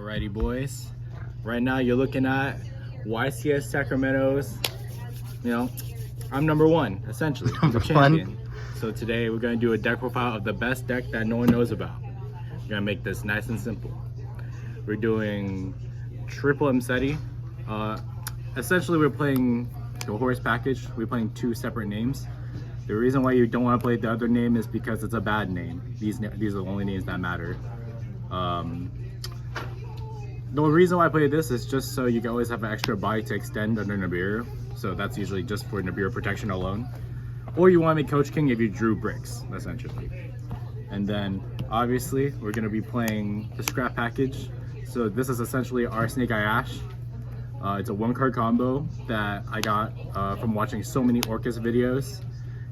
Alrighty, boys. Right now, you're looking at YCS Sacramento's. I'm number one, essentially. I'm the champion. So today, we're gonna do a deck profile of the best deck that no one knows about. We're gonna make this nice and simple. We're doing triple Mseti. Essentially, we're playing the Horus package. We're playing two separate names. The reason why you don't want to play the other name is because it's a bad name. These are the only names that matter. The reason why I play this is just so you can always have an extra body to extend under Nibiru. So that's usually just for Nibiru protection alone. Or you want to make Coach King if you drew bricks, essentially. And then, obviously, we're going to be playing the scrap package. So this is essentially our Snake Eye Ash. It's a one-card combo that I got from watching so many Orcust videos.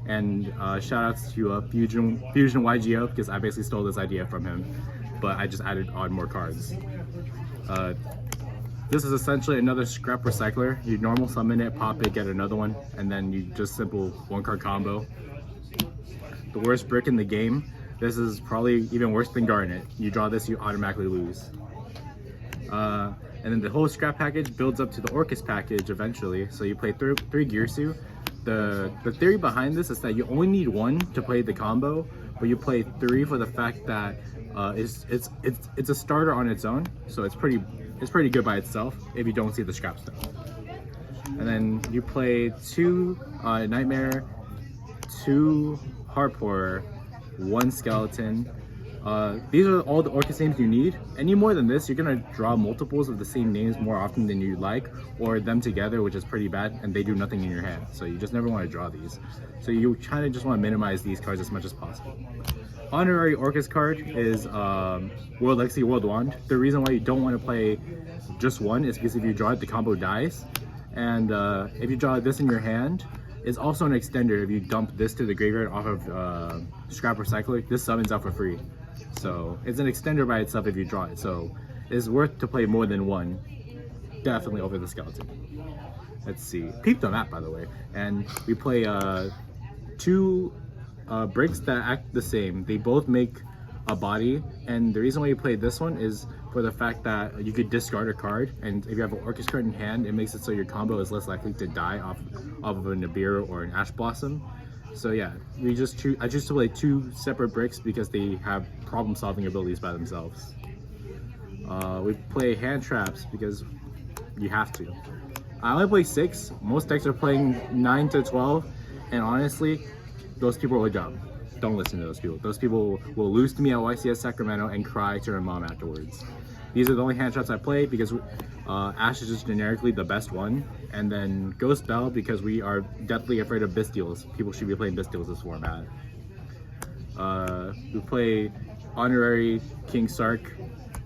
And shout outs to Fusion YGO, because I basically stole this idea from him. But I just added on more cards. This is essentially another scrap recycler. You normal summon it, pop it, get another one, and then you just simple one card combo. The worst brick in the game. This is probably even worse than Garnet. You draw this, you automatically lose. And then the whole scrap package builds up to the Orcust package eventually. So you play three Girsu. The theory behind this is that you only need one to play the combo, but you play three for the fact that it's a starter on its own, so it's pretty good by itself if you don't see the scrap stuff. And then you play two Nightmare, two Heart Pourer, one Skeleton. These are all the Orcust names you need. Any more than this, you're gonna draw multiples of the same names more often than you like, or them together, which is pretty bad, and they do nothing in your hand. So you just never want to draw these. So you kind of just want to minimize these cards as much as possible. Honorary Orcust card is World Legacy World Wand. The reason why you don't want to play just one is because if you draw it, the combo dies. And if you draw this in your hand, it's also an extender. If you dump this to the graveyard off of Scrap Recycler, this summons out for free. So it's an extender by itself if you draw it. So it's worth to play more than one, definitely over the Skeleton. Let's see. Peep the map, by the way. And we play two bricks that act the same. They both make a body, and the reason why you play this one is for the fact that you could discard a card, and if you have an Orcust card in hand, it makes it so your combo is less likely to die off of a Nibiru or an Ash Blossom. So yeah, I choose to play two separate bricks because they have problem-solving abilities by themselves. We play hand traps because you have to. I only play 6. Most decks are playing 9 to 12, and honestly, those people are dumb. Don't listen to those people. Those people will lose to me at YCS Sacramento and cry to their mom afterwards. These are the only hand traps I play because Ash is just generically the best one. And then Ghost Bell because we are deathly afraid of Bystials. People should be playing Bystials this format. We play Honorary King Sark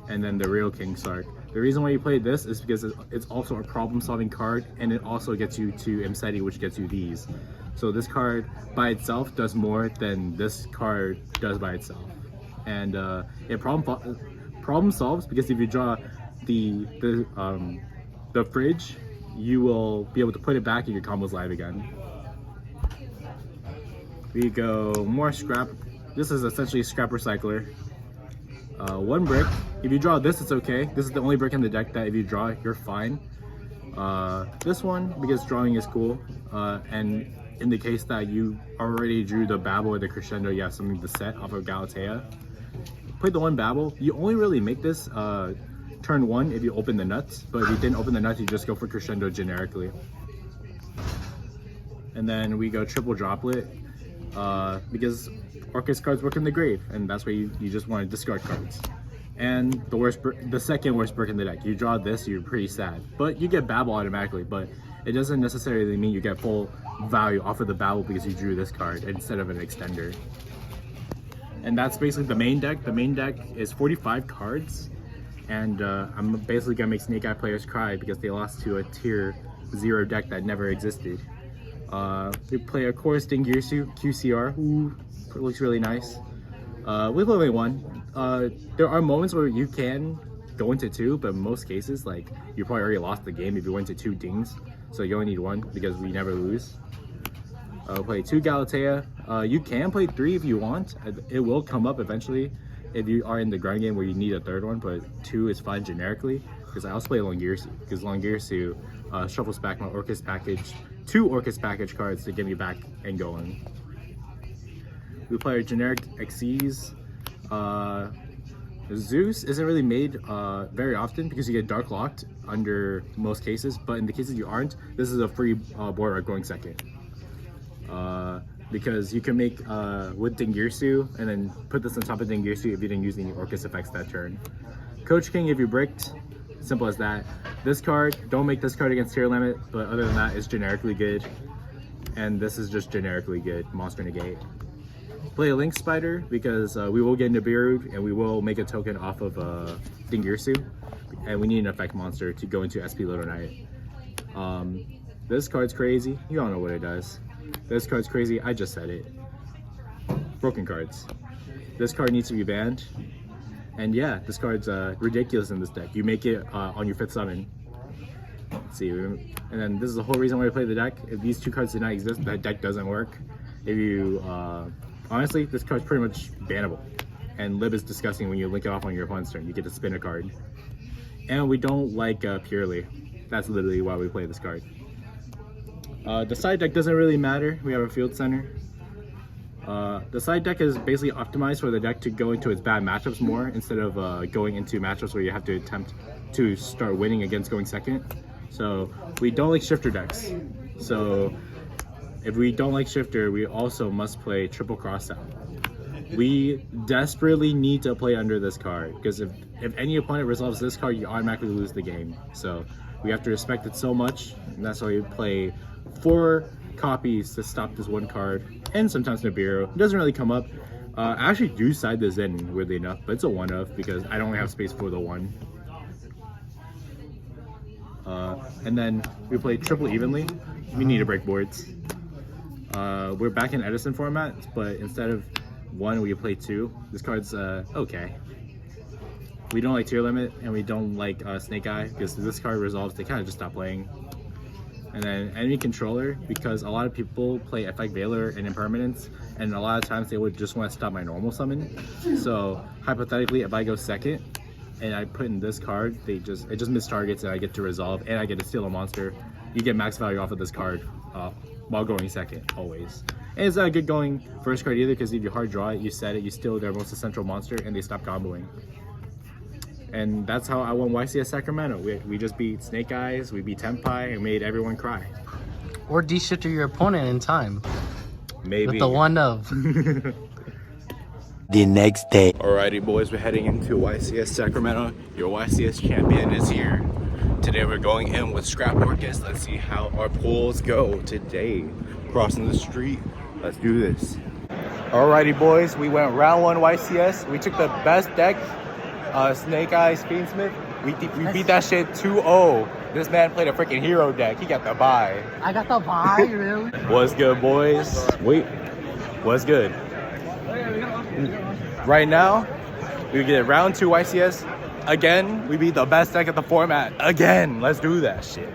and then the real King Sark. The reason why you play this is because it's also a problem-solving card, and it also gets you to Mseti, which gets you these. So this card by itself does more than this card does by itself. And it problem solves because if you draw the fridge, you will be able to put it back and your combo's live again. We go more scrap. This is essentially a scrap recycler. One brick. If you draw this, it's okay. This is the only brick in the deck that if you draw, you're fine. This one, because drawing is cool, and in the case that you already drew the Babel or the Crescendo, you have something to set off of Galatea. Play the one Babel. You only really make this turn 1 if you open the nuts, but if you didn't open the nuts, you just go for Crescendo generically. And then we go triple Droplet, because Orcust cards work in the grave, and that's why you just want to discard cards. And the second worst brick in the deck. You draw this, you're pretty sad. But you get Babel automatically, but it doesn't necessarily mean you get full value off of the Babel because you drew this card instead of an extender. And that's basically the main deck. The main deck is 45 cards, and I'm basically gonna make Snake Eye players cry because they lost to a tier 0 deck that never existed. We play a Chorus Ding Girsu QCR. Ooh, it looks really nice. We play only one. There are moments where you can go into 2, but in most cases, like, you probably already lost the game if you went to 2 dings. So you only need 1 because we never lose. Play 2 Galatea. You can play 3 if you want. It will come up eventually. if you are in the grind game where you need a third one, but 2 is fine generically, because I also play Longirsu, because Longirsu shuffles back my Orcust package, 2 Orcust package cards to get me back and going. We play our generic Xyz. Zeus isn't really made very often because you get Dark Locked under most cases, but in the cases you aren't, this is a free board art going second. Because you can make with Dingirsu and then put this on top of Dingirsu if you didn't use any Orcust effects that turn. Coach King if you bricked, simple as that. This card, don't make this card against tier limit, but other than that, it's generically good. And this is just generically good, Monster Negate. Play a Link Spider because we will get Nibiru and we will make a token off of Dingirsu. And we need an effect monster to go into SP Little Knight. This card's crazy, you all know what it does. This card's crazy, I just said it. Broken cards. This card needs to be banned. And yeah, this card's ridiculous in this deck. You make it on your 5th summon. Let's see, and then this is the whole reason why I play the deck. If these 2 cards did not exist, that deck doesn't work. If you, honestly, this card's pretty much bannable. And Lib is disgusting when you link it off on your opponent's turn. You get to spin a card. And we don't like Purely. That's literally why we play this card. The side deck doesn't really matter. We have a field center. The side deck is basically optimized for the deck to go into its bad matchups more instead of going into matchups where you have to attempt to start winning against going second. So we don't like shifter decks. So if we don't like shifter, we also must play triple crossout. We desperately need to play under this card because if any opponent resolves this card, you automatically lose the game. So we have to respect it so much, and that's why we play 4 copies to stop this 1 card, and sometimes Nibiru. It doesn't really come up. I actually do side this in, weirdly enough, but it's a 1-of because I don't have space for the 1. And then we play triple evenly. We need to break boards. We're back in Edison format, but instead of 1, we play 2. This card's okay. We don't like tier limit, and we don't like Snake Eye because this card resolves, they kind of just stop playing. And then enemy controller, because a lot of people play Effect Veiler and Impermanence, and a lot of times they would just want to stop my normal summon. So hypothetically, if I go second and I put in this card, it just mistargets and I get to resolve and I get to steal a monster. You get max value off of this card while going second, always. And it's not a good going first card either, because if you hard draw it, you set it, you steal their most essential monster, and they stop comboing. And that's how I won YCS Sacramento. We just beat Snake Eyes, we beat Tenpai, and made everyone cry. Or de-shifter your opponent in time. Maybe. With the 1-of. The next day. Alrighty boys, we're heading into YCS Sacramento. Your YCS champion is here. Today we're going in with Scrap Orcust. Let's see how our pulls go today. Crossing the street, let's do this. Alrighty boys, we went round 1 YCS. We took the best deck. Snake Eyes Fiendsmith, we beat that shit 2-0. This man played a freaking hero deck. He got the bye. I got the bye, really? What's good, boys? Wait, what's good? Right now, we get round 2 YCS. Again, we beat the best deck at the format. Again, let's do that shit.